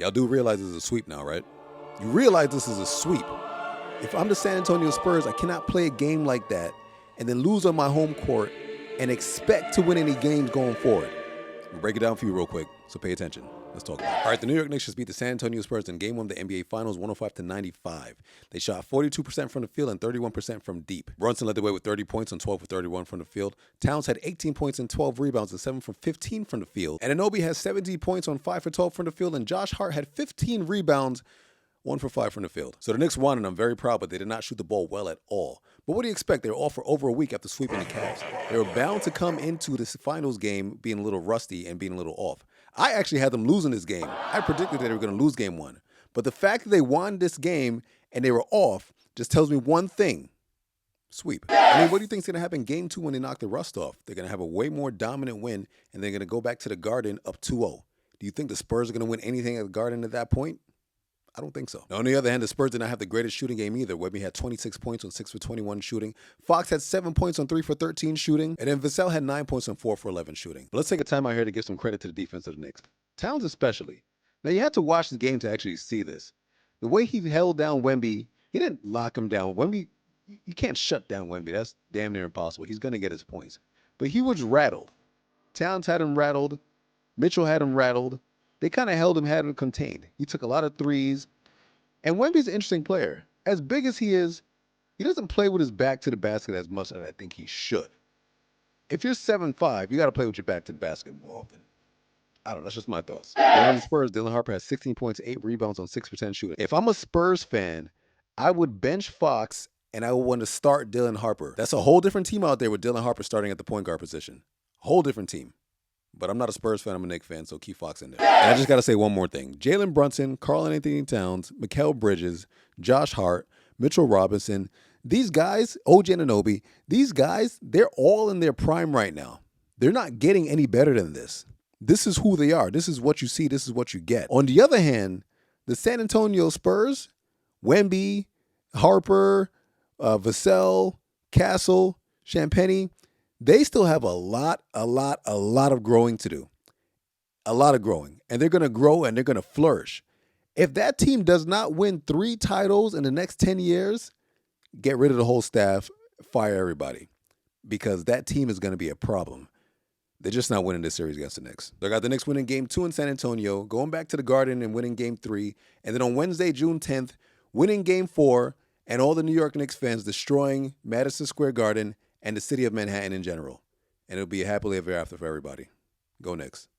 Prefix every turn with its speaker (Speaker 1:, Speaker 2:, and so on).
Speaker 1: Y'all do realize this is a sweep now, right? You realize this is a sweep. If I'm the San Antonio Spurs, I cannot play a game like that and then lose on my home court and expect to win any games going forward. I'll break it down for you real quick, so pay attention. Let's talk about it. All right, the New York Knicks just beat the San Antonio Spurs in Game 1 of the NBA Finals 105-95. They shot 42% from the field and 31% from deep. Brunson led the way with 30 points on 12 for 31 from the field. Towns had 18 points and 12 rebounds and 7 from 15 from the field. And Anunoby has 17 points on 5 for 12 from the field. And Josh Hart had 15 rebounds, 1 for 5 from the field. So the Knicks won, and I'm very proud, but they did not shoot the ball well at all. But what do you expect? They were off for over a week after sweeping the Cavs. They were bound to come into this finals game being a little rusty and being a little off. I actually had them losing this game. I predicted they were going to lose game 1. But the fact that they won this game and they were off just tells me one thing. Sweep. I mean, what do you think is going to happen game 2 when they knock the rust off? They're going to have a way more dominant win, and they're going to go back to the Garden up 2-0. Do you think the Spurs are going to win anything at the Garden at that point? I don't think so. Now, on the other hand, the Spurs did not have the greatest shooting game either. Wemby had 26 points on 6 for 21 shooting. Fox had 7 points on 3 for 13 shooting. And then Vassell had 9 points on 4 for 11 shooting. But let's take a time out here to give some credit to the defense of the Knicks. Towns especially. Now, you had to watch the game to actually see this. The way he held down Wemby, he didn't lock him down. Wemby, you can't shut down Wemby. That's damn near impossible. He's going to get his points. But he was rattled. Towns had him rattled. Mitchell had him rattled. They kind of held him, had him contained. He took a lot of threes. And Wemby's an interesting player. As big as he is, he doesn't play with his back to the basket as much as I think he should. If you're 7'5", you got to play with your back to the basket more often. I don't know. That's just my thoughts. On the Spurs, Dylan Harper has 16 points, 8 rebounds on 6% shooting. If I'm a Spurs fan, I would bench Fox and I would want to start Dylan Harper. That's a whole different team out there with Dylan Harper starting at the point guard position. Whole different team. But I'm not a Spurs fan. I'm a Knicks fan, so keep Fox in there. And I just got to say one more thing. Jalen Brunson, Karl-Anthony Towns, Mikal Bridges, Josh Hart, Mitchell Robinson, these guys, OG Anunoby, these guys, they're all in their prime right now. They're not getting any better than this. This is who they are. This is what you see. This is what you get. On the other hand, the San Antonio Spurs, Wemby, Harper, Vassell, Castle, Champagnie, they still have a lot of growing to do. A lot of growing. And they're going to grow and they're going to flourish. If that team does not win 3 titles in the next 10 years, get rid of the whole staff, fire everybody. Because that team is going to be a problem. They're just not winning this series against the Knicks. They got the Knicks winning game 2 in San Antonio, going back to the Garden and winning game 3. And then on Wednesday, June 10th, winning game 4, and all the New York Knicks fans destroying Madison Square Garden and the city of Manhattan in general. And it'll be a happily ever after for everybody. Go Knicks.